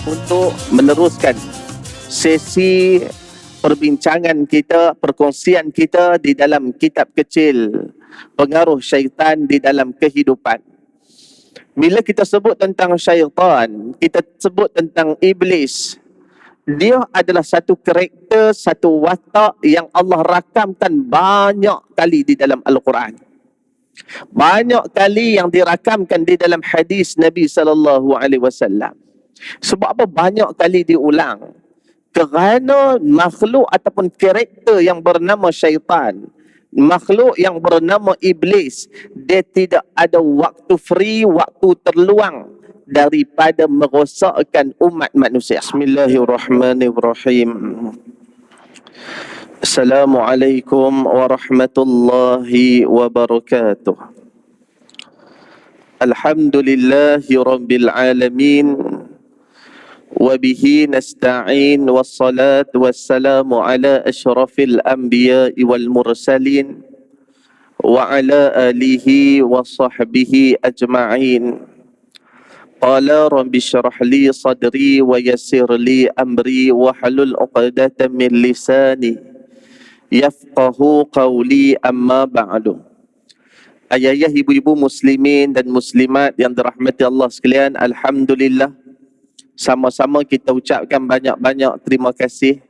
untuk meneruskan sesi perbincangan kita, perkongsian kita di dalam kitab kecil Pengaruh Syaitan di dalam Kehidupan. Bila kita sebut tentang syaitan, kita sebut tentang iblis, dia adalah satu karakter, satu watak yang Allah rakamkan banyak kali di dalam Al-Quran. Banyak kali yang dirakamkan di dalam hadis Nabi SAW. Sebab apa banyak kali diulang? Kerana makhluk ataupun karakter yang bernama syaitan, makhluk yang bernama iblis, dia tidak ada waktu free, waktu terluang daripada merosakkan umat manusia. Bismillahirrahmanirrahim. Assalamualaikum warahmatullahi wabarakatuh. Alhamdulillahi rabbil alamin. وبه نستعين والصلاة والسلام على أشرف الأنبياء والمرسلين وعلى آله وصحبه أجمعين. قال رب اشرح لي صدري ويسر لي أمري واحلل عقدة من لساني يفقه قولي أما بعد. Ayah-ayah, ibu-ibu muslimin dan muslimat yang dirahmati Allah sekalian, alhamdulillah, sama-sama kita ucapkan banyak-banyak terima kasih,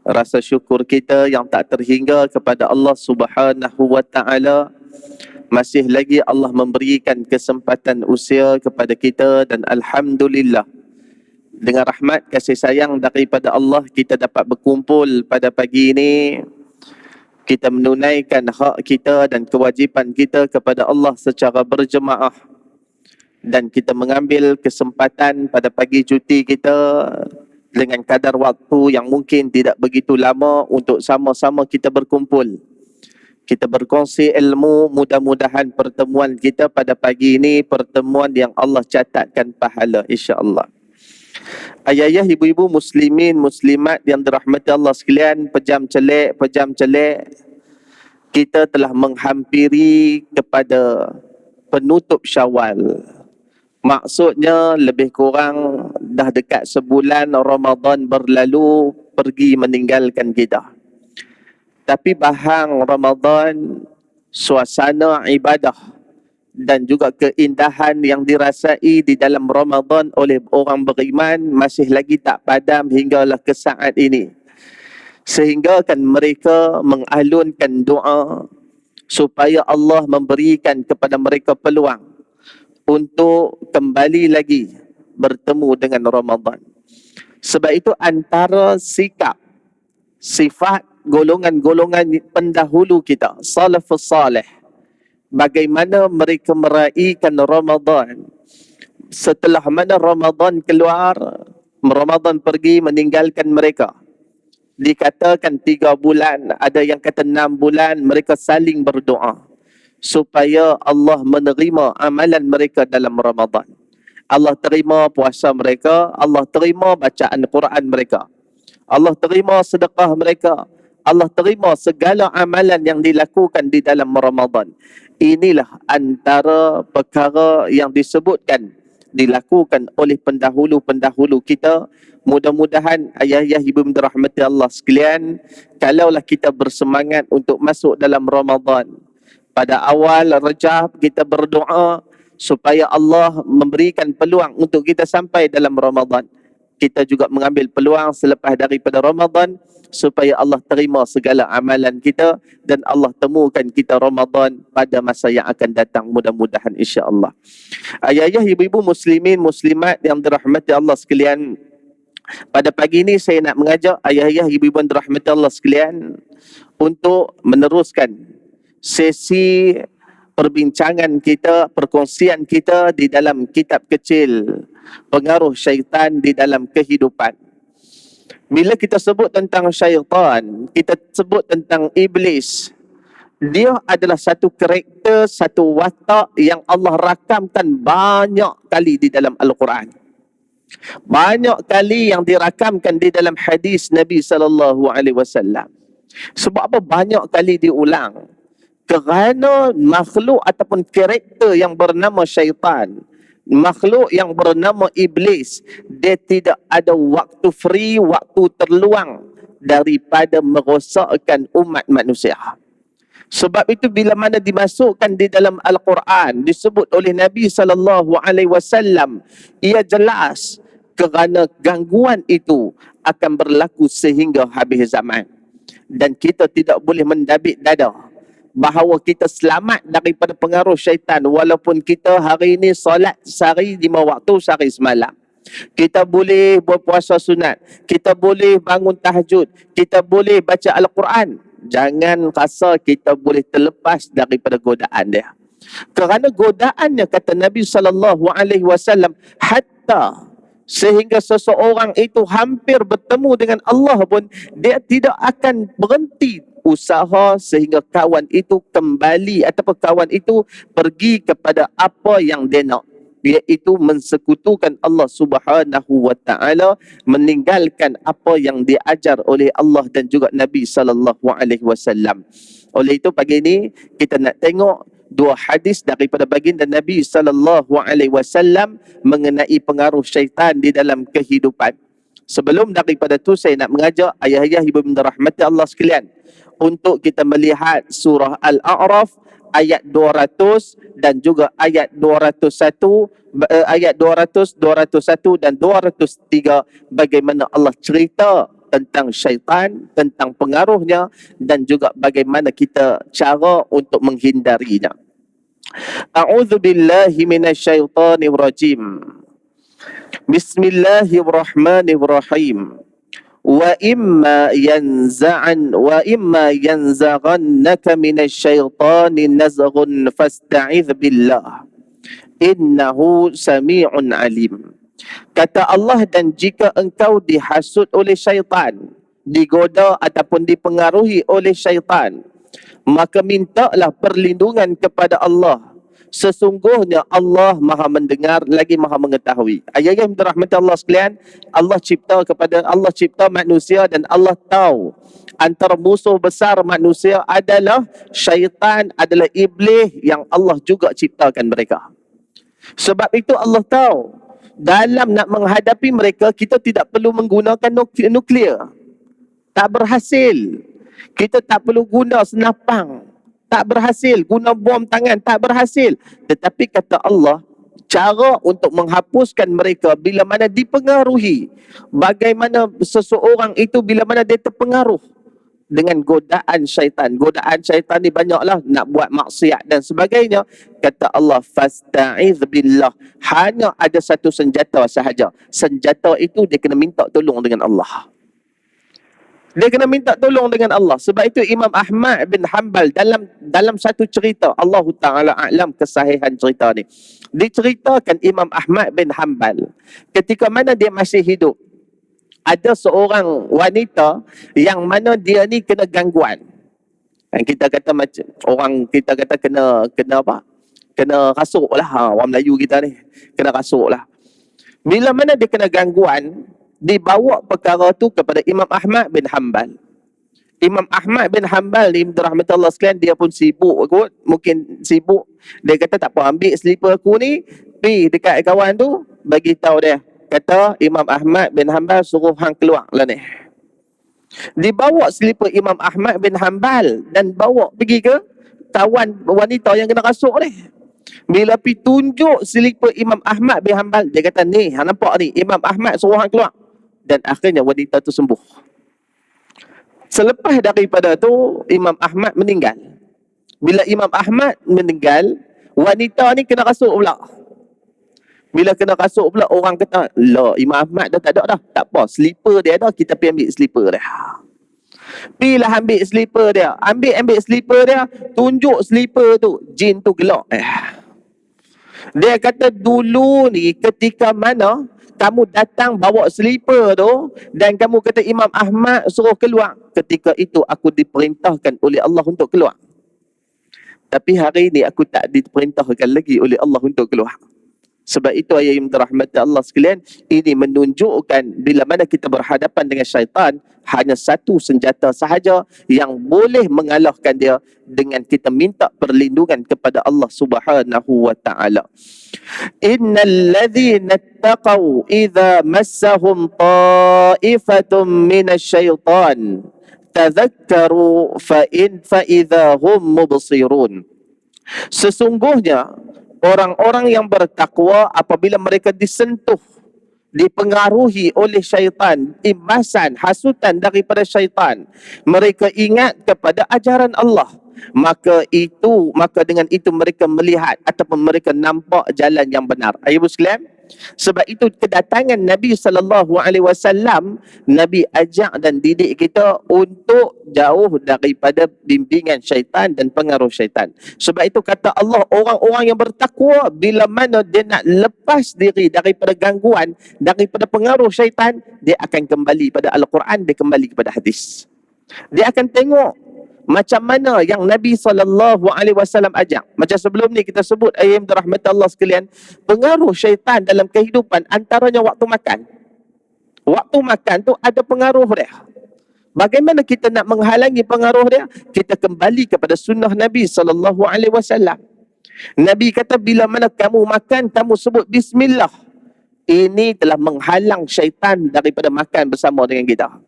rasa syukur kita yang tak terhingga kepada Allah Subhanahu wa taala. Masih lagi Allah memberikan kesempatan usia kepada kita dan alhamdulillah dengan rahmat kasih sayang daripada Allah kita dapat berkumpul pada pagi ini. Kita menunaikan hak kita dan kewajipan kita kepada Allah secara berjemaah. Dan kita mengambil kesempatan pada pagi cuti kita dengan kadar waktu yang mungkin tidak begitu lama untuk sama-sama kita berkumpul. Kita berkongsi ilmu, mudah-mudahan pertemuan kita pada pagi ini pertemuan yang Allah catatkan pahala insya-Allah. Ayah-ayah, ibu-ibu muslimin, muslimat yang dirahmati Allah sekalian, pejam celik, kita telah menghampiri kepada penutup Syawal. Maksudnya lebih kurang dah dekat sebulan Ramadan berlalu pergi meninggalkan kita. Tapi bahang Ramadan, suasana ibadah dan juga keindahan yang dirasai di dalam Ramadan oleh orang beriman masih lagi tak padam hinggalah ke saat ini. Sehingga kan mereka mengalunkan doa supaya Allah memberikan kepada mereka peluang untuk kembali lagi bertemu dengan Ramadan. Sebab itu antara sikap, sifat golongan-golongan pendahulu kita, salafus salih, bagaimana mereka meraihkan Ramadan. Setelah mana Ramadan keluar, Ramadan pergi meninggalkan mereka. Dikatakan 3 bulan, ada yang kata 6 bulan, mereka saling berdoa supaya Allah menerima amalan mereka dalam Ramadan. Allah terima puasa mereka, Allah terima bacaan Quran mereka, Allah terima sedekah mereka, Allah terima segala amalan yang dilakukan di dalam Ramadan. Inilah antara perkara yang disebutkan dilakukan oleh pendahulu-pendahulu kita. Mudah-mudahan ayah-ayah ibu dirahmati Allah sekalian, kalaulah kita bersemangat untuk masuk dalam Ramadan, pada awal Rajab kita berdoa supaya Allah memberikan peluang untuk kita sampai dalam Ramadan. Kita juga mengambil peluang selepas daripada Ramadan supaya Allah terima segala amalan kita dan Allah temukan kita Ramadan pada masa yang akan datang, mudah-mudahan insya-Allah. Ayah-ayah, ibu-ibu muslimin, muslimat yang dirahmati Allah sekalian, pada pagi ini saya nak mengajak ayah-ayah, ibu-ibu yang dirahmati Allah sekalian untuk meneruskan sesi perbincangan kita, perkongsian kita di dalam kitab kecil Pengaruh Syaitan di dalam Kehidupan. Bila kita sebut tentang syaitan, kita sebut tentang iblis, dia adalah satu karakter, satu watak yang Allah rakamkan banyak kali di dalam Al-Quran. Banyak kali yang dirakamkan di dalam hadis Nabi SAW. Sebab apa banyak kali diulang? Kerana makhluk ataupun karakter yang bernama syaitan, makhluk yang bernama iblis, dia tidak ada waktu free, waktu terluang daripada merosakkan umat manusia. Sebab itu bila mana dimasukkan di dalam Al-Quran, disebut oleh Nabi SAW, ia jelas kerana gangguan itu akan berlaku sehingga habis zaman. Dan kita tidak boleh mendabik dada bahawa kita selamat daripada pengaruh syaitan, walaupun kita hari ini solat sehari 5 waktu sehari semalam. Kita boleh berpuasa sunat, kita boleh bangun tahajud, kita boleh baca Al-Quran. Jangan rasa kita boleh terlepas daripada godaan dia. Kerana godaannya, kata Nabi SAW, hatta sehingga seseorang itu hampir bertemu dengan Allah pun, dia tidak akan berhenti usaha sehingga kawan itu kembali ataupun kawan itu pergi kepada apa yang dia nak, iaitu mensekutukan Allah Subhanahu wa taala, meninggalkan apa yang diajar oleh Allah dan juga Nabi sallallahu alaihi wasallam. Oleh itu pagi ini kita nak tengok dua hadis daripada baginda Nabi sallallahu alaihi wasallam mengenai pengaruh syaitan di dalam kehidupan. Sebelum daripada tu saya nak mengajak ayah-ayah, ibu bunda rahmati Allah sekalian untuk kita melihat surah Al-A'raf ayat 200 dan juga ayat 201, ayat 200, 201 dan 203, bagaimana Allah cerita tentang syaitan, tentang pengaruhnya dan juga bagaimana kita cara untuk menghindarinya. A'udzu billahi minasyaitonir rajim. Bismillahirrahmanirrahim. Wa imma yanzaghannaka minasyaitani nazghun fasta'iz billah innahu sami'un alim. Kata Allah, dan jika engkau dihasut oleh syaitan, digoda ataupun dipengaruhi oleh syaitan, maka mintalah perlindungan kepada Allah. Sesungguhnya Allah Maha mendengar lagi Maha mengetahui. Ayat-ayat yang dirahmati Allah sekalian, Allah cipta manusia dan Allah tahu antara musuh besar manusia adalah syaitan, adalah iblis yang Allah juga ciptakan mereka. Sebab itu Allah tahu dalam nak menghadapi mereka, kita tidak perlu menggunakan nuklear. Tak berhasil. Kita tak perlu guna senapang. Tak berhasil. Guna bom tangan. Tak berhasil. Tetapi kata Allah, cara untuk menghapuskan mereka bila mana dipengaruhi. Bagaimana seseorang itu bila mana dia terpengaruh dengan godaan syaitan. Godaan syaitan ni banyaklah, nak buat maksiat dan sebagainya. Kata Allah, fasta'iz billah. Hanya ada satu senjata sahaja. Senjata itu dia kena minta tolong dengan Allah. Dia kena minta tolong dengan Allah. Sebab itu Imam Ahmad bin Hanbal dalam satu cerita, Allah Ta'ala a'lam kesahihan cerita ni, diceritakan Imam Ahmad bin Hanbal ketika mana dia masih hidup, ada seorang wanita yang mana dia ni kena gangguan. Kita kata macam orang kita kata kena apa? Kena rasuk lah, orang Melayu kita ni kena rasuk lah. Bila mana dia kena gangguan, dibawa perkara tu kepada Imam Ahmad bin Hanbal. Imam Ahmad bin Hanbal ni, rahmat Allah sekalian, dia pun sibuk kot, mungkin sibuk. Dia kata tak apa, ambil slipper aku ni, pergi dekat kawan tu, bagi tahu dia. Kata Imam Ahmad bin Hanbal, suruh hang keluar lah ni. Dibawa slipper Imam Ahmad bin Hanbal dan bawa pergi ke kawan wanita yang kena rasuk ni. Bila pergi tunjuk slipper Imam Ahmad bin Hanbal, dia kata, ni, hang nampak ni, Imam Ahmad suruh hang keluar. Dan akhirnya wanita tu sembuh. Selepas daripada tu, Imam Ahmad meninggal. Bila Imam Ahmad meninggal, wanita ni kena rasuk pula. Bila kena rasuk pula, orang kata, lah, Imam Ahmad dah tak ada dah. Tak apa, slipper dia dah, kita pergi ambil slipper dia. Pergilah ambil slipper dia. Ambil slipper dia, tunjuk slipper tu. Jin tu gelak. Dia kata, dulu ni ketika mana kamu datang bawa slipper tu dan kamu kata Imam Ahmad suruh keluar, ketika itu aku diperintahkan oleh Allah untuk keluar. Tapi hari ini aku tak diperintahkan lagi oleh Allah untuk keluar. Sebab itu ayat yang dirahmati Allah sekalian, ini menunjukkan bila mana kita berhadapan dengan syaitan, hanya satu senjata sahaja yang boleh mengalahkan dia, dengan kita minta perlindungan kepada Allah Subhanahu wa taala. Innal ladzina taqaw idza massahum ta'ifatun minasyaitan tadhakkaru fa idza hum mubsirun. Sesungguhnya orang-orang yang bertakwa apabila mereka disentuh, dipengaruhi oleh syaitan, imbasan, hasutan daripada syaitan, mereka ingat kepada ajaran Allah, maka dengan itu mereka melihat ataupun mereka nampak jalan yang benar. Ayuh sekalian, sebab itu kedatangan Nabi SAW, Nabi ajak dan didik kita untuk jauh daripada bimbingan syaitan dan pengaruh syaitan. Sebab itu kata Allah, orang-orang yang bertakwa bila mana dia nak lepas diri daripada gangguan, daripada pengaruh syaitan, dia akan kembali pada Al-Quran, dia kembali kepada hadis. Dia akan tengok macam mana yang Nabi SAW ajak. Macam sebelum ni kita sebut ayat dirahmati Allah sekalian, pengaruh syaitan dalam kehidupan antaranya waktu makan. Waktu makan tu ada pengaruh dia. Bagaimana kita nak menghalangi pengaruh dia? Kita kembali kepada sunnah Nabi SAW. Nabi kata bila mana kamu makan, kamu sebut Bismillah. Ini telah menghalang syaitan daripada makan bersama dengan kita.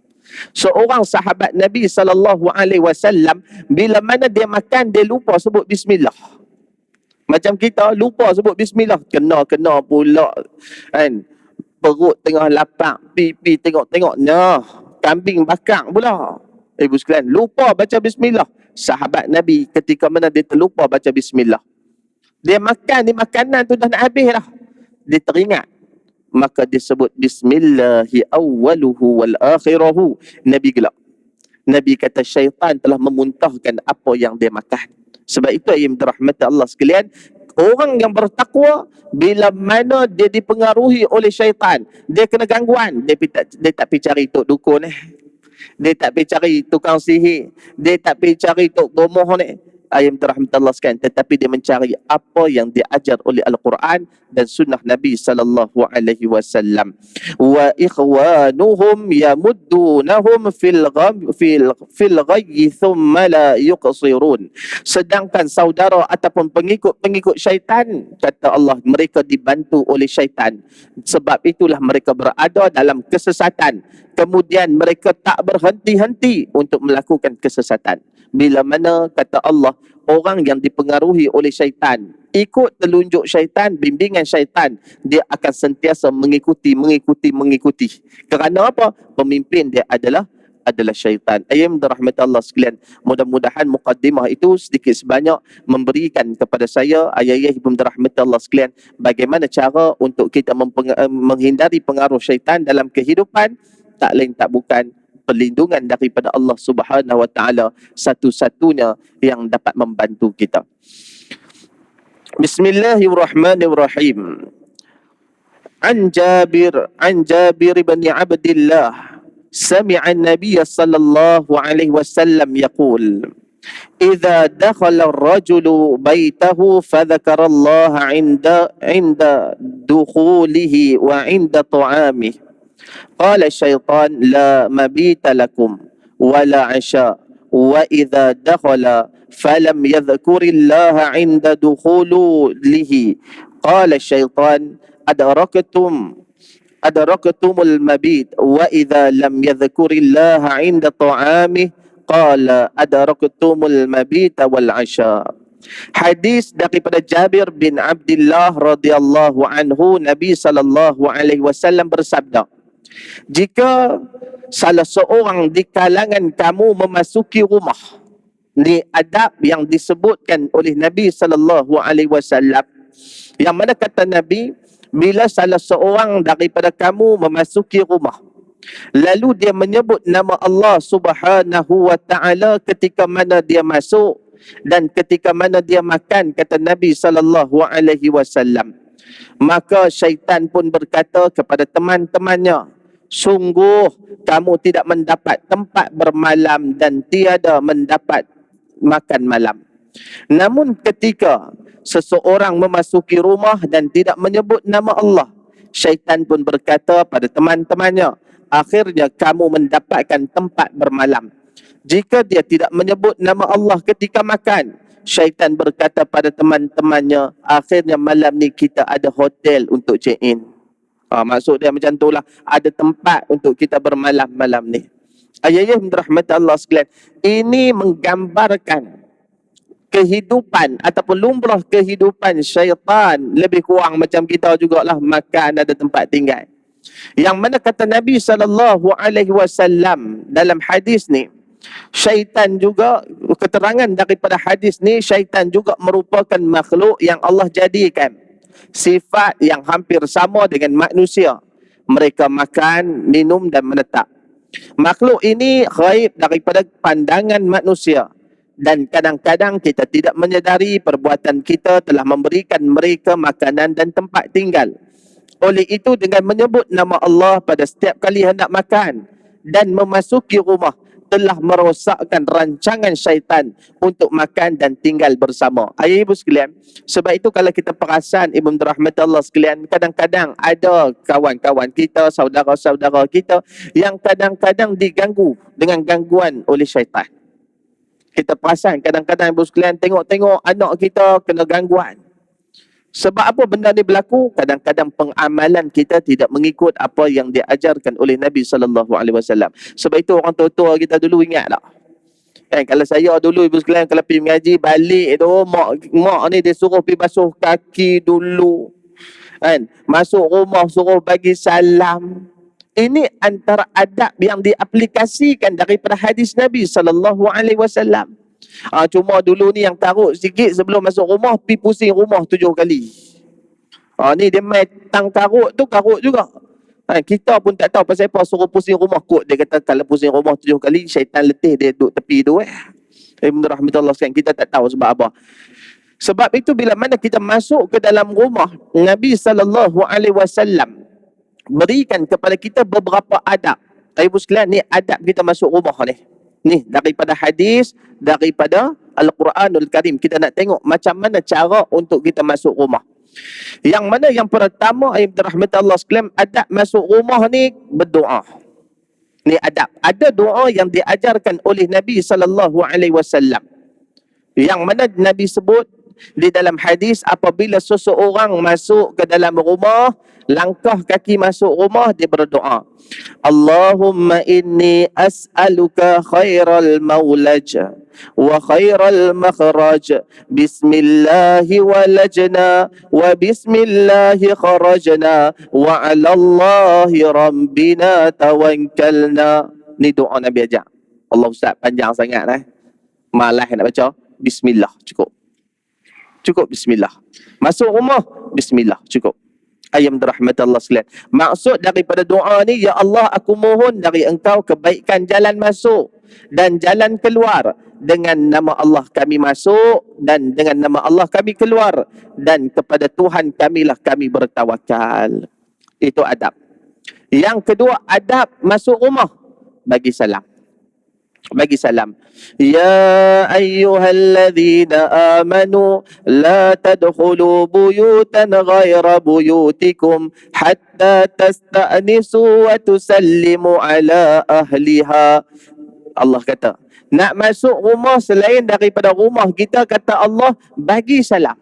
Seorang sahabat Nabi SAW, bila mana dia makan, dia lupa sebut Bismillah. Macam kita lupa sebut Bismillah, kena pula kan, perut tengah lapar, pipi tengok-tengok, nah, kambing bakar pula. Ibu sekalian, lupa baca Bismillah. Sahabat Nabi ketika mana dia terlupa baca Bismillah, dia makan, di makanan tu dah nak habis dah, dia teringat, maka disebut Bismillahi awwaluhu wal akhirahu. Nabi gelak. Nabi kata syaitan telah memuntahkan apa yang dia makan. Sebab itu ayat dirahmati Allah sekalian, orang yang bertakwa bila mana dia dipengaruhi oleh syaitan, dia kena gangguan, dia tak pergi cari tok dukun dia tak pergi cari tukang sihir, dia tak pergi cari tok gomoh ayat dirahmati Allah sekalian, tetapi dia mencari apa yang diajar oleh Al-Quran dan sunnah Nabi SAW. Wa ikhwanuhum yamuddunahum fil ghayyi thumma la yuqsirun. Sedangkan saudara ataupun pengikut syaitan, kata Allah, mereka dibantu oleh syaitan. Sebab itulah mereka berada dalam kesesatan, kemudian mereka tak berhenti-henti untuk melakukan kesesatan. Bila mana kata Allah, orang yang dipengaruhi oleh syaitan, ikut telunjuk syaitan, bimbingan syaitan, dia akan sentiasa mengikuti. Kerana apa? Pemimpin dia adalah syaitan. Ayat dirahmati Allah sekalian, mudah-mudahan mukaddimah itu sedikit sebanyak memberikan kepada saya, ayat-ayat yang dirahmati Allah sekalian, bagaimana cara untuk kita menghindari pengaruh syaitan dalam kehidupan. Tak lain tak bukan perlindungan daripada Allah Subhanahu wa taala, satu-satunya yang dapat membantu kita. Bismillahirrahmanirrahim. An Jabir bin Abdullah sami'a an-nabiy sallallahu alaihi wasallam yaqul idza dakhala ar-rajulu baytahu fadhakara Allah 'inda dukhulihi wa 'inda ta'amihi قال الشيطان لا مبيت لكم ولا عشاء وإذا دخل فلم يذكر الله عند دخوله قال الشيطان أدركتم المبيت وإذا لم يذكر الله عند طعامه قال أدركتم المبيت والعشاء. Hadis daripada Jabir bin Abdullah radhiyallahu anhu, Nabi sallallahu alaihi wasallam bersabda, jika salah seorang di kalangan kamu memasuki rumah, ni adab yang disebutkan oleh Nabi sallallahu alaihi wasallam, yang mana kata Nabi, bila salah seorang daripada kamu memasuki rumah, lalu dia menyebut nama Allah Subhanahu wa taala ketika mana dia masuk dan ketika mana dia makan, kata Nabi sallallahu alaihi wasallam, maka syaitan pun berkata kepada teman-temannya, sungguh kamu tidak mendapat tempat bermalam dan tiada mendapat makan malam. Namun ketika seseorang memasuki rumah dan tidak menyebut nama Allah, syaitan pun berkata pada teman-temannya, akhirnya kamu mendapatkan tempat bermalam. Jika dia tidak menyebut nama Allah ketika makan, syaitan berkata pada teman-temannya, akhirnya malam ni kita ada hotel untuk check in. Maksud dia macam itulah, ada tempat untuk kita bermalam malam ni. Ayah-ayah dirahmati Allah sekalian, ini menggambarkan kehidupan ataupun lumrah kehidupan syaitan lebih kurang macam kita jugalah, makan, ada tempat tinggal. Yang mana kata Nabi SAW dalam hadis ni, syaitan juga, keterangan daripada hadis ni, syaitan juga merupakan makhluk yang Allah jadikan sifat yang hampir sama dengan manusia. Mereka makan, minum dan menetap. Makhluk ini ghaib daripada pandangan manusia, dan kadang-kadang kita tidak menyedari perbuatan kita telah memberikan mereka makanan dan tempat tinggal. Oleh itu, dengan menyebut nama Allah pada setiap kali hendak makan dan memasuki rumah, telah merosakkan rancangan syaitan untuk makan dan tinggal bersama. Ayah ibu sekalian, sebab itu kalau kita perasan, ibu dirahmati Allah sekalian, kadang-kadang ada kawan-kawan kita, saudara-saudara kita yang kadang-kadang diganggu dengan gangguan oleh syaitan. Kita perasan kadang-kadang ibu sekalian tengok-tengok anak kita kena gangguan. Sebab apa benda ni berlaku? Kadang-kadang pengamalan kita tidak mengikut apa yang diajarkan oleh Nabi SAW. Sebab itu orang tua-tua kita dulu ingat tak? Kalau saya dulu ibu sekalian, kalau pergi mengaji balik tu, mak ni dia suruh pergi basuh kaki dulu. Masuk rumah suruh bagi salam. Ini antara adab yang diaplikasikan daripada hadis Nabi SAW. Cuma dulu ni yang taruk sikit sebelum masuk rumah, pergi pusing rumah 7 kali. Ni dia main tang karut tu, karut juga. Kita pun tak tahu pasal apa suruh pusing rumah. Kot dia kata kalau pusing rumah 7 kali, syaitan letih dia duduk tepi tu. Ibn Rahmatullah sekalian, kita tak tahu sebab apa. Sebab itu bila mana kita masuk ke dalam rumah, Nabi SAW berikan kepada kita beberapa adab. Ibu sekalian, ni adab kita masuk rumah ni. Ni daripada hadis, daripada Al-Quranul Karim. Kita nak tengok macam mana cara untuk kita masuk rumah. Yang mana yang pertama, ayat rahmat Allah sekalian, adab masuk rumah ni berdoa. Ni adab. Ada doa yang diajarkan oleh Nabi SAW. Yang mana Nabi sebut di dalam hadis, apabila seseorang masuk ke dalam rumah, langkah kaki masuk rumah, dia berdoa, Allahumma inni as'aluka khairal maulaj wa khairal makhraj, bismillahi walajna wa bismillahi kharajna wa ala Allahi rabbina tawakkalna. Ni doa Nabi ajak. Allah Ustaz panjang sangat malas nak baca. Bismillah cukup. Cukup bismillah. Masuk rumah, bismillah, cukup. Ayam dirahmat Allah sekalian. Maksud daripada doa ni, ya Allah, aku mohon dari engkau kebaikan jalan masuk dan jalan keluar. Dengan nama Allah kami masuk dan dengan nama Allah kami keluar, dan kepada Tuhan kamilah kami bertawakal. Itu adab. Yang kedua, adab masuk rumah, bagi salam. Bagi salam. Ya ayyuhalladzina amanu la tadkhulu buyutan ghaira buyutikum hatta tasta'nisu wa tusallimu ala ahliha. Allah kata, nak masuk rumah selain daripada rumah kita, kata Allah, bagi salam.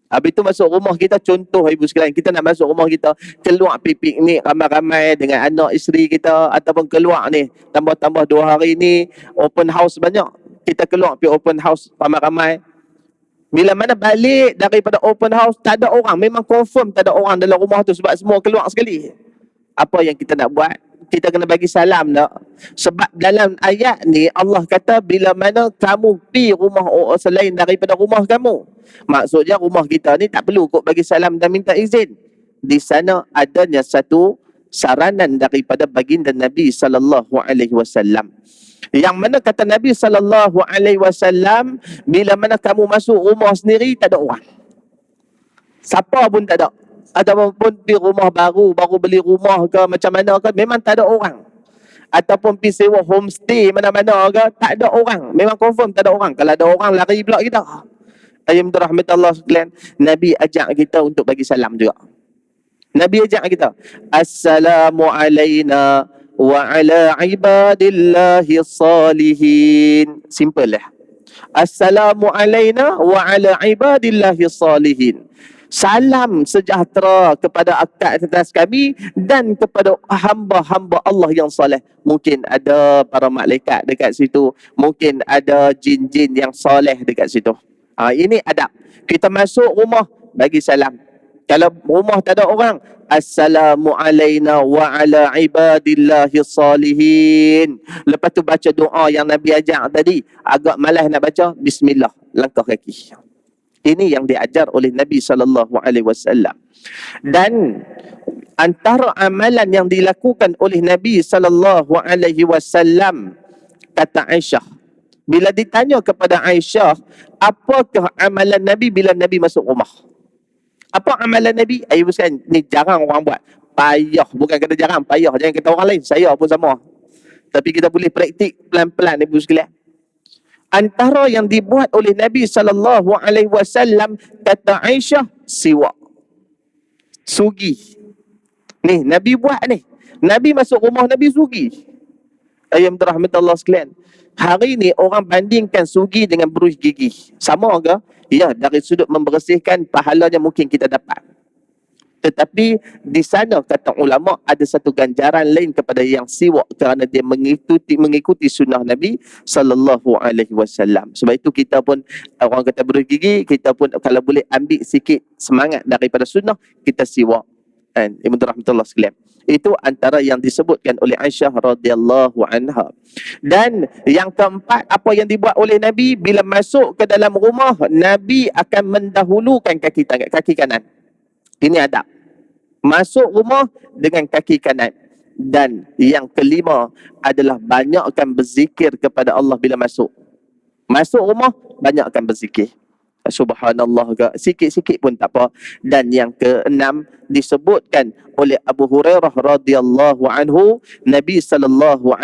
Habis itu masuk rumah kita, contoh ibu sekalian, kita nak masuk rumah kita, keluar pergi piknik ramai-ramai dengan anak isteri kita, ataupun keluar ni, tambah-tambah 2 hari ni, open house banyak. Kita keluar pergi open house ramai-ramai. Bila mana balik daripada open house, tak ada orang, memang confirm tak ada orang dalam rumah tu sebab semua keluar sekali. Apa yang kita nak buat? Kita kena bagi salam tak? Sebab dalam ayat ni Allah kata, bila mana kamu pergi rumah selain daripada rumah kamu, maksudnya rumah kita ni tak perlu kot bagi salam dan minta izin. Di sana adanya satu saranan daripada baginda Nabi SAW. Yang mana kata Nabi SAW, bila mana kamu masuk rumah sendiri, tak ada orang, siapa pun tak ada. Ataupun di rumah baru beli rumah ke macam mana ke, memang tak ada orang. ataupun pergi sewa homestay mana-mana ke, tak ada orang, memang confirm tak ada orang. Kalau ada orang lari pula kita. Ayam rahmat Allah sekalian, Nabi ajak kita untuk bagi salam juga. Nabi ajak kita, assalamu alaina wa ala ibadillahi salihin. Simple lah. Assalamu alaina wa ala ibadillahi salihin. Salam sejahtera kepada atas kami dan kepada hamba-hamba Allah yang soleh. Mungkin ada para malaikat dekat situ, mungkin ada jin-jin yang soleh dekat situ. Ini adab. Kita masuk rumah, bagi salam. Kalau rumah tak ada orang, assalamu alaina wa ala ibadillahi salihin. Lepas tu baca doa yang Nabi ajar tadi. Agak malas nak baca, bismillah, langkah kaki. Ini yang diajar oleh Nabi SAW. Dan antara amalan yang dilakukan oleh Nabi SAW, kata Aisyah, bila ditanya kepada Aisyah, apakah amalan Nabi bila Nabi masuk rumah? Apa amalan Nabi? Ayuh sekalian, ni jarang orang buat. Payah, bukan kata jarang, payah. Jangan kata orang lain, saya pun sama. Tapi kita boleh praktik pelan-pelan, ibu sekalian. Antara yang dibuat oleh Nabi SAW, kata Aisyah, siwak. Sugi. Ni, Nabi buat ni. Nabi masuk rumah, Nabi sugi. Ayam rahmat Allah sekalian. Hari ni orang bandingkan sugi dengan berus gigi. Sama ke? Ya, dari sudut membersihkan, pahalanya mungkin kita dapat. Tetapi di sana kata ulama ada satu ganjaran lain kepada yang siwak kerana dia mengikuti sunnah Nabi SAW. Sebab itu kita pun, orang kata berus gigi, kita pun kalau boleh ambil sikit semangat daripada sunnah, kita siwak. Kan? Ibn rahmatullah sekalian. Itu antara yang disebutkan oleh Aisyah radhiyallahu anha. Dan yang keempat, apa yang dibuat oleh Nabi bila masuk ke dalam rumah, Nabi akan mendahulukan kaki kanan. Ini adab. Masuk rumah dengan kaki kanan. Dan yang kelima adalah banyakkan berzikir kepada Allah bila masuk. Masuk rumah, banyakkan berzikir. Subhanallah ke, sikit-sikit pun tak apa. Dan yang keenam disebutkan oleh Abu Hurairah radhiyallahu anhu, Nabi SAW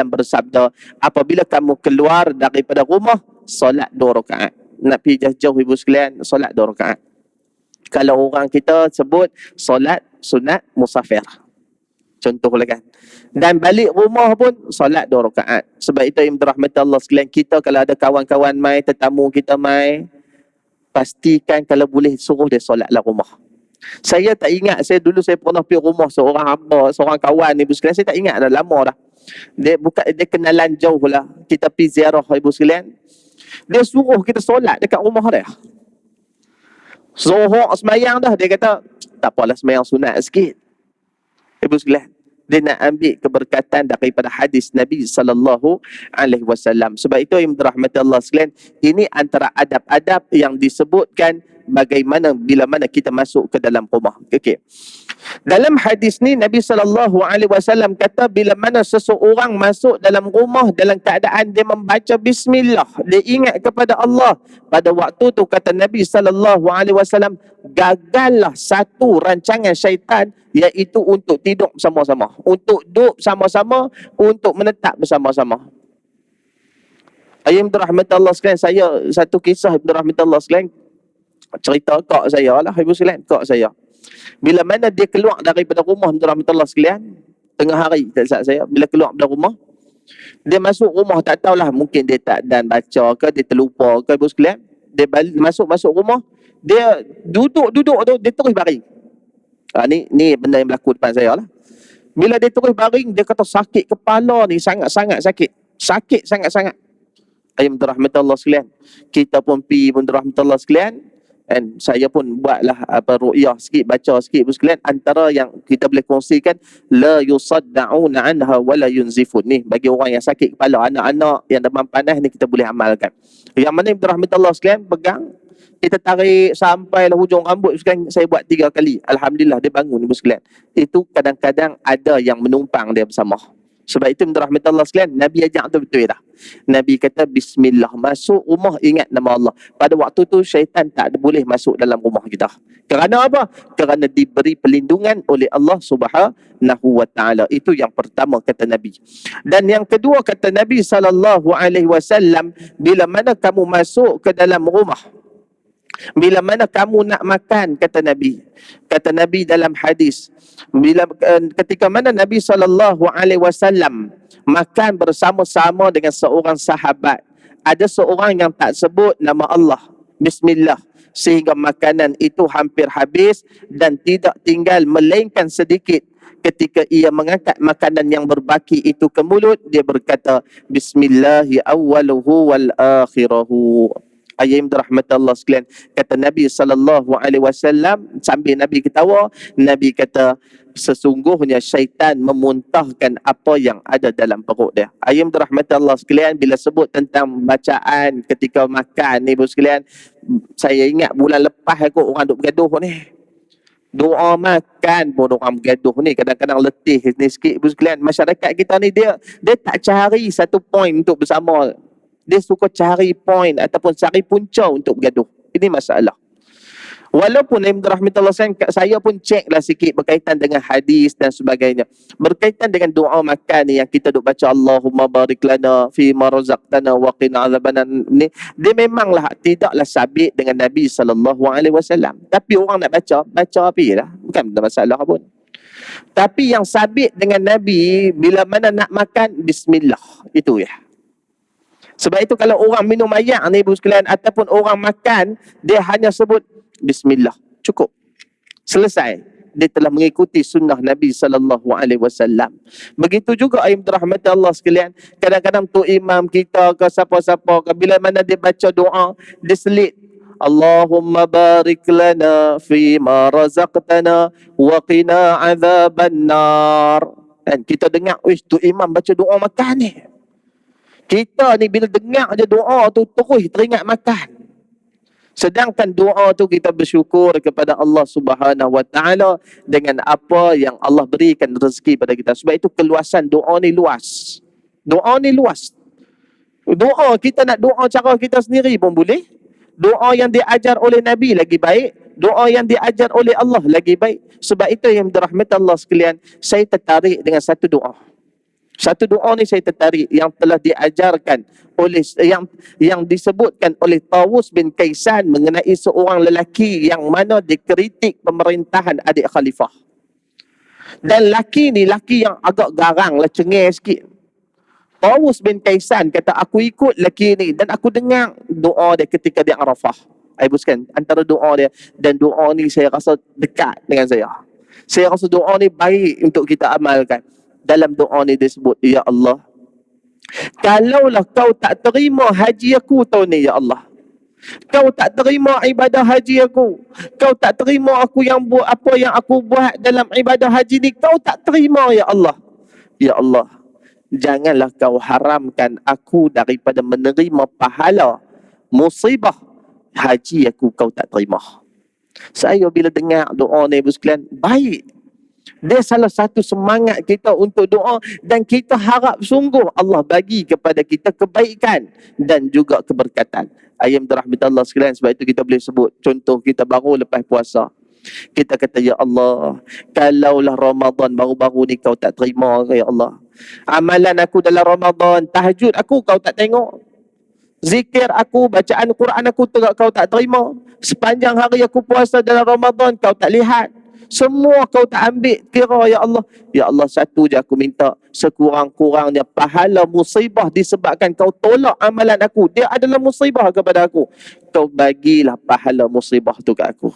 bersabda, apabila kamu keluar daripada rumah, solat 2 rakaat. Nak pergi jauh-jauh ibu sekalian, solat 2 rakaat. Kalau orang kita sebut solat sunat musafir, contohlah kan. Dan balik rumah pun solat 2 rakaat. Sebab itu yang dirahmati Allah sekalian, kita kalau ada kawan-kawan mai, tetamu kita mai, pastikan kalau boleh suruh dia solatlah rumah. Saya tak ingat, dulu saya pernah pergi rumah seorang hamba, seorang kawan ibu sekalian, saya tak ingat dah, lama dah. Dia kenalan jauh lah. Kita pergi ziarah ibu sekalian. Dia suruh kita solat dekat rumah dia. Zuhur semayang dah, dia kata tak apalah semayang sunat sikit. Ibu sekalian, dia nak ambil keberkatan daripada hadis Nabi SAW. Sebab itu yang dirahmati Allah sekalian, ini antara adab-adab yang disebutkan bagaimana bila mana kita masuk ke dalam rumah. Okey. Dalam hadis ni Nabi SAW kata bila mana seseorang masuk dalam rumah dalam keadaan dia membaca bismillah, dia ingat kepada Allah, pada waktu tu kata Nabi SAW, gagallah satu rancangan syaitan, iaitu untuk tidur sama-sama, untuk duduk sama-sama, untuk menetap bersama-sama. Ayat rahmat Allah sekalian, saya satu kisah rahmat Allah sekalian, cerita kak saya lah ibu sekalian, kak saya. Bila mana dia keluar daripada rumah rahmat Allah sekalian, tengah hari tak salah saya, bila keluar dari rumah, dia masuk rumah tak tahulah, mungkin dia tak dan baca ke, dia terlupa ke ibu sekalian. Dia masuk rumah, dia duduk tu, dia terus baring. Ni benda yang berlaku depan saya lah. Bila dia terus baring, dia kata sakit kepala ni, sangat-sangat sakit. Sakit sangat-sangat. Ayat rahmat Allah sekalian. Kita pun pergi pun rahmat Allah sekalian. Dan saya pun buatlah ru'yah sikit, baca sikit sekalian. Antara yang kita boleh kongsikan, la yusadda'una anha wa la yunzifun. Ni bagi orang yang sakit kepala, anak-anak yang demam panas ni kita boleh amalkan. Yang mana yang rahmat Allah sekalian, pegang, kita tarik sampailah hujung rambut sekalian. Saya buat 3 kali. Alhamdulillah dia bangun ibu sekalian. Itu kadang-kadang ada yang menumpang dia bersama. Sebab itu rahmat Allah sekalian, Nabi ajak tu betul dah. Nabi kata bismillah, masuk rumah ingat nama Allah. Pada waktu tu syaitan tak boleh masuk dalam rumah kita. Kerana apa? Kerana diberi perlindungan oleh Allah Subhanahu wa taala. Itu yang pertama kata Nabi. Dan yang kedua kata Nabi sallallahu alaihi wasallam, bila mana kamu masuk ke dalam rumah, bila mana kamu nak makan, kata Nabi dalam hadis, ketika mana Nabi SAW makan bersama-sama dengan seorang sahabat, ada seorang yang tak sebut nama Allah, bismillah, sehingga makanan itu hampir habis dan tidak tinggal melainkan sedikit. Ketika ia mengangkat makanan yang berbaki itu ke mulut, dia berkata bismillahi awwaluhu wal akhirahu. Ayat rahmat Allah sekalian, kata Nabi SAW, sambil Nabi ketawa, Nabi kata sesungguhnya syaitan memuntahkan apa yang ada dalam perut dia. Ayat rahmat Allah sekalian, bila sebut tentang bacaan ketika makan ni ibu sekalian, saya ingat bulan lepas aku orang duk bergaduh ni, doa makan pun orang bergaduh ni, kadang-kadang letih ni sikit ibu sekalian. Masyarakat kita ni dia tak cari satu poin untuk bersama, dia suka cari poin ataupun cari punca untuk bergaduh. Ini masalah. Walaupun rahmatullah saya pun ceklah sikit berkaitan dengan hadis dan sebagainya. Berkaitan dengan doa makan ni yang kita duk baca Allahumma barik lana fi ma razaqtana wa qina azabannar ni, dia memanglah tidaklah sabit dengan Nabi SAW. Tapi orang nak baca apalah, bukan masalah pun. Tapi yang sabit dengan Nabi, bila mana nak makan, bismillah, itu ya. Sebab itu kalau orang minum air ni ibu sekalian, ataupun orang makan, dia hanya sebut bismillah, cukup, selesai. Dia telah mengikuti sunnah Nabi SAW. Begitu juga ayat rahmat Allah sekalian, kadang-kadang tu imam kita ke siapa-siapa ke, bila mana dia baca doa, dia selit Allahumma barik lana fi ma razaqtana wa qina azabannar. Dan kita dengar, tu imam baca doa makan ni. Kita ni bila dengar je doa tu terus teringat makan. Sedangkan doa tu kita bersyukur kepada Allah Subhanahu wa taala dengan apa yang Allah berikan rezeki pada kita. Sebab itu keluasan doa ni luas. Doa ni luas. Doa kita nak doa cara kita sendiri pun boleh. Doa yang diajar oleh Nabi lagi baik. Doa yang diajar oleh Allah lagi baik. Sebab itu yang dirahmati Allah sekalian, saya tertarik dengan satu doa. Satu doa ni saya tertarik yang telah diajarkan oleh yang disebutkan oleh Tawus bin Kaisan mengenai seorang lelaki yang mana dikritik pemerintahan adik khalifah. Dan lelaki ni lelaki yang agak garang lah, cengeng sikit. Tawus bin Kaisan kata, aku ikut lelaki ni dan aku dengar doa dia ketika dia Arafah. Ibu sekalian, antara doa dia dan doa ni saya rasa dekat dengan saya. Saya rasa doa ni baik untuk kita amalkan. Dalam doa ni dia sebut, ya Allah, kalaulah kau tak terima haji aku tahun ni, ya Allah, kau tak terima ibadah haji aku, kau tak terima aku yang buat apa yang aku buat dalam ibadah haji ni, kau tak terima, ya Allah. Ya Allah, janganlah kau haramkan aku daripada menerima pahala musibah haji aku kau tak terima. Saya bila dengar doa ni ibu sekalian, baik. Dia salah satu semangat kita untuk doa, dan kita harap sungguh Allah bagi kepada kita kebaikan dan juga keberkatan. Ayat rahmat Allah sekalian, sebab itu kita boleh sebut contoh kita baru lepas puasa. Kita kata, ya Allah, kalaulah Ramadan baru-baru ni kau tak terima, ya Allah, amalan aku dalam Ramadan, tahajud aku kau tak tengok, zikir aku, bacaan Quran aku kau tak terima, sepanjang hari aku puasa dalam Ramadan kau tak lihat, semua kau tak ambil kira, ya Allah. Ya Allah, satu je aku minta, sekurang-kurangnya pahala musibah disebabkan kau tolak amalan aku, dia adalah musibah kepada aku, kau bagilah pahala musibah tu ke aku.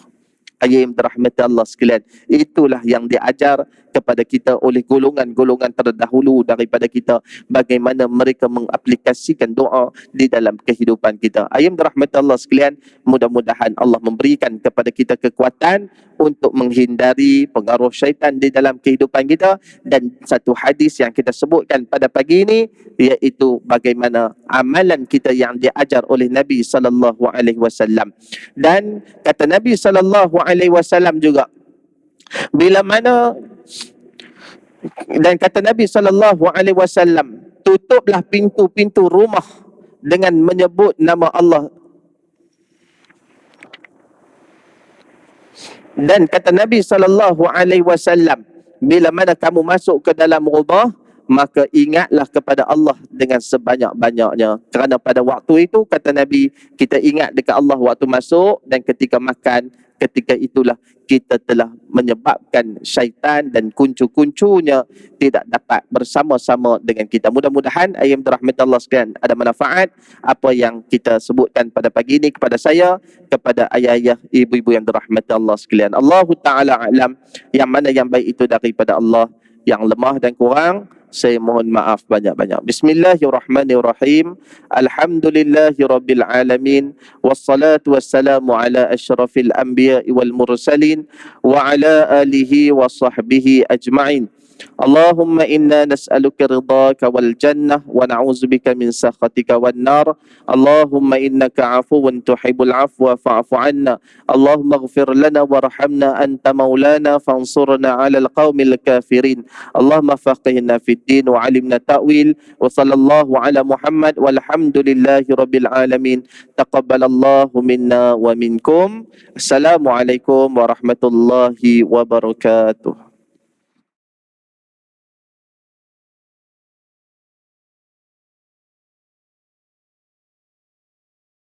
Ayat rahmat Allah sekalian, itulah yang diajar kepada kita oleh golongan-golongan terdahulu daripada kita, bagaimana mereka mengaplikasikan doa di dalam kehidupan kita. Ayat rahmat Allah sekalian, mudah-mudahan Allah memberikan kepada kita kekuatan untuk menghindari pengaruh syaitan di dalam kehidupan kita. Dan satu hadis yang kita sebutkan pada pagi ini, iaitu bagaimana amalan kita yang diajar oleh Nabi SAW. Dan kata Nabi SAW juga, bila mana Dan kata Nabi SAW, tutuplah pintu-pintu rumah dengan menyebut nama Allah. Dan kata Nabi SAW, bila mana kamu masuk ke dalam rumah, maka ingatlah kepada Allah dengan sebanyak-banyaknya. Kerana pada waktu itu, kata Nabi, kita ingat dekat Allah waktu masuk, dan ketika makan, ketika itulah kita telah menyebabkan syaitan dan kuncu-kuncunya tidak dapat bersama-sama dengan kita. Mudah-mudahan ayat dirahmati Allah sekalian, ada manfaat apa yang kita sebutkan pada pagi ini kepada saya, kepada ayah-ayah, ibu-ibu yang dirahmati Allah sekalian. Allahu Ta'ala alam, yang mana yang baik itu daripada Allah, yang lemah dan kurang saya mohon maaf banyak-banyak. Bismillahirrahmanirrahim. Alhamdulillahirabbil alamin, wassalatu wassalamu ala asyrafil anbiya'i wal mursalin wa ala alihi wa sahbihi ajma'in. Allahumma inna nas'aluka ridhaka wal jannah wa na'udzubika min sakhatika wan nar. Allahumma innaka 'afuwun tuhibbul 'afwa fa'fu 'anna. Allahumma ighfir lana warhamna anta maulana fansurna 'alal qaumil kafirin. Allahumma faqihna fid din wa 'allimna ta'wil. Wa sallallahu ala Muhammad walhamdulillahi rabbil alamin. Taqabbalallahu minna wa minkum. Assalamualaikum warahmatullahi wabarakatuh.